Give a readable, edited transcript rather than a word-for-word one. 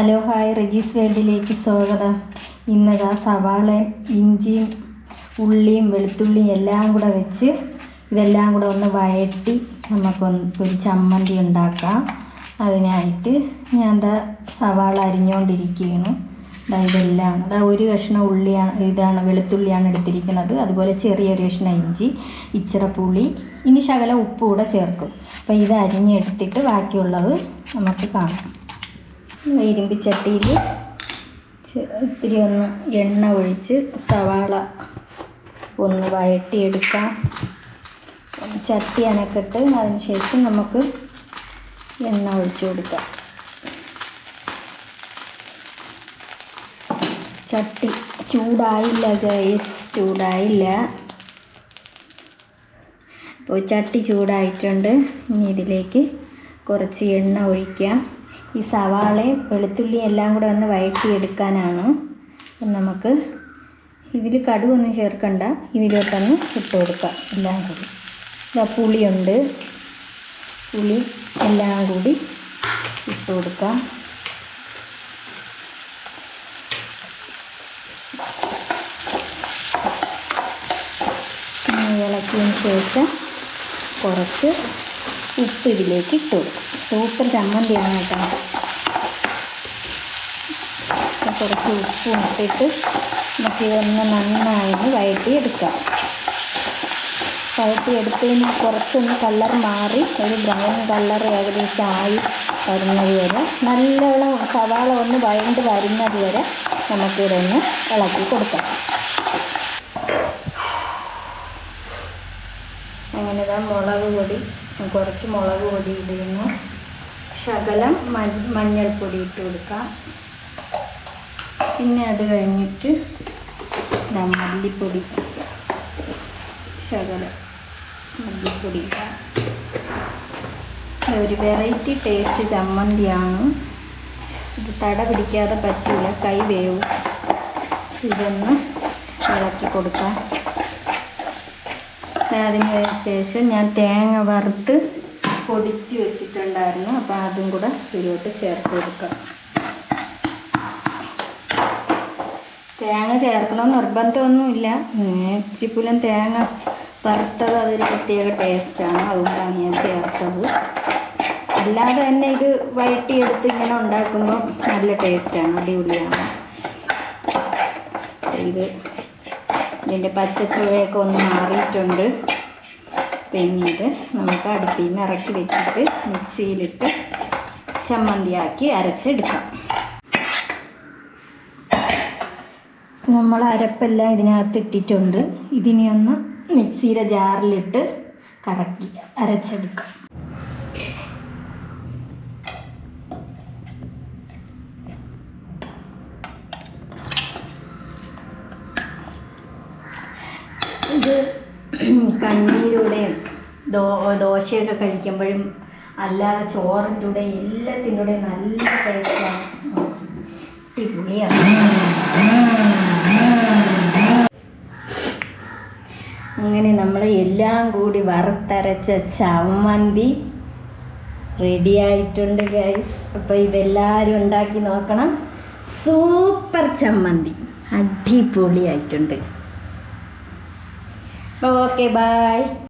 Hello hi, Reji's വേൾഡിലേക്ക് സ്വാഗതം. ഇന്നതാ സവാളയും ഇഞ്ചിയും ഉള്ളിയും വെളുത്തുള്ളിയും എല്ലാം കൂടെ വെച്ച് ഇതെല്ലാം കൂടെ ഒന്ന് വഴറ്റി ഒരു ചമ്മന്തി ഉണ്ടാക്കാം. അതിനായിട്ട് ഞാൻ സവാള അരിഞ്ഞുകൊണ്ടിരിക്കുകയാണ്. ഇതെല്ലാം ഒരു കഷ്ണം വെളുത്തുള്ളിയാണ് എടുത്തിരിക്കുന്നത്. അതുപോലെ ചെറിയൊരു കഷ്ണം ഇഞ്ചി, ഇച്ചിരി പുളി, ഇനി ശകലം ഉപ്പ് കൂടെ ചേർക്കും. അപ്പോൾ ഇത് അരിഞ്ഞെടുത്തിട്ട് ബാക്കിയുള്ളത് നമുക്ക് കാണാം. ഇരുമ്പിച്ചട്ടിയിൽ ഇത്തിരി ഒന്ന് എണ്ണ ഒഴിച്ച് സവാള ഒന്ന് വഴറ്റിയെടുക്കാം. ചട്ടി അനക്കിട്ട് അതിന് ശേഷം നമുക്ക് എണ്ണ ഒഴിച്ചു കൊടുക്കാം. ചട്ടി ചൂടായില്ല ഗൈസ്, ചൂടായില്ല. അപ്പോൾ ചട്ടി ചൂടായിട്ടുണ്ട്. ഇനി ഇതിലേക്ക് കുറച്ച് എണ്ണ ഒഴിക്കാം. ഈ സവാളയും വെളുത്തുള്ളിയും എല്ലാം കൂടെ ഒന്ന് വഴറ്റിയെടുക്കാനാണ്. നമുക്ക് ഇതിൽ കടുവൊന്നും ചേർക്കണ്ട, ഇതിലോട്ടൊന്ന് ഇട്ട് കൊടുക്കാം. എല്ലാം കൂടി പുളിയുണ്ട്, പുളി എല്ലാം കൂടി ഇട്ട് കൊടുക്കാം. ഇളക്കിയതിന് ശേഷം കുറച്ച് ഉപ്പ് ഇതിലേക്ക് ഇട്ട് കൊടുക്കും. സൂപ്പർ ചമ്മന്തിയാണ് കേട്ടോ. കുറച്ച് ഉപ്പും ഇട്ടിട്ട് നമുക്ക് ഇതൊന്ന് നന്നായി വഴറ്റിയെടുക്കാം. വഴറ്റിയെടുത്തതിന് കുറച്ചൊന്ന് കളർ മാറി ഒരു ബ്രൗൺ കളർ ഏകദേശം ആയി വരുന്നത് വരെ, നല്ലോണം സവാള ഒന്ന് വഴണ്ട് വരുന്നത് വരെ നമുക്കിതൊന്ന് ഇളക്കി കൊടുക്കാം. അങ്ങനെ കുറച്ച് മുളക് പൊടി ഇടുന്നു. ശകലം മഞ്ഞൾപ്പൊടി ഇട്ട് കൊടുക്കാം. പിന്നെ അത് കഴിഞ്ഞിട്ട് മല്ലിപ്പൊടി, ശകലം മല്ലിപ്പൊടി ഇടാം. ഒരു വെറൈറ്റി ടേസ്റ്റ് ചമ്മന്തിയാണ്. ഇത് തട പിടിക്കാതെ പറ്റില്ല, കൈ വേവും. ഇതൊന്ന് ഇളക്കി കൊടുക്കാം. അതിന് ശേഷം ഞാൻ തേങ്ങ വറുത്ത് പൊടിച്ച് വെച്ചിട്ടുണ്ടായിരുന്നു. അപ്പോൾ അതും കൂടെ ഇതിലോട്ട് ചേർത്ത് കൊടുക്കാം. തേങ്ങ ചേർക്കണമെന്ന് നിർബന്ധമൊന്നുമില്ല. ഇച്ചിരിപ്പുലം തേങ്ങ വറുത്തത് അതൊരു പ്രത്യേക ടേസ്റ്റാണ്, അതുകൊണ്ടാണ് ഞാൻ ചേർത്തത്. അല്ലാതെ തന്നെ ഇത് വഴറ്റിയെടുത്ത് ഇങ്ങനെ ഉണ്ടാക്കുമ്പോൾ നല്ല ടേസ്റ്റാണ്, അടിപൊളിയാണ്. ഇതിൻ്റെ പച്ചച്ചുവയൊക്കെ ഒന്ന് മാറിയിട്ടുണ്ട്. പിന്നീട് നമുക്ക് അടുപ്പിൽ നിന്ന് ഇറക്കി വെച്ചിട്ട് മിക്സിയിലിട്ട് ചമ്മന്തിയാക്കി അരച്ചെടുക്കാം. നമ്മൾ അരപ്പെല്ലാം ഇതിനകത്ത് ഇട്ടിട്ടുണ്ട്. ഇതിനെ ഒന്ന് മിക്സിയുടെ ജാറിലിട്ട് കറക്കി അരച്ചെടുക്കാം. ഇത് കഞ്ഞീരുടെയും ദോശയൊക്കെ കഴിക്കുമ്പോഴും അല്ലാതെ ചോറിൻ്റെ കൂടെ എല്ലാത്തിൻ്റെ കൂടെ നല്ല ടേസ്റ്റാണ്, അടിപൊളിയാണ്. അങ്ങനെ നമ്മൾ എല്ലാം കൂടി വറുത്തരച്ച ചമ്മന്തി റെഡിയായിട്ടുണ്ട് ഗൈസ്. അപ്പോൾ ഇതെല്ലാവരും ഉണ്ടാക്കി നോക്കണം. സൂപ്പർ ചമ്മന്തി, അടിപൊളിയായിട്ടുണ്ട്. Okay, by.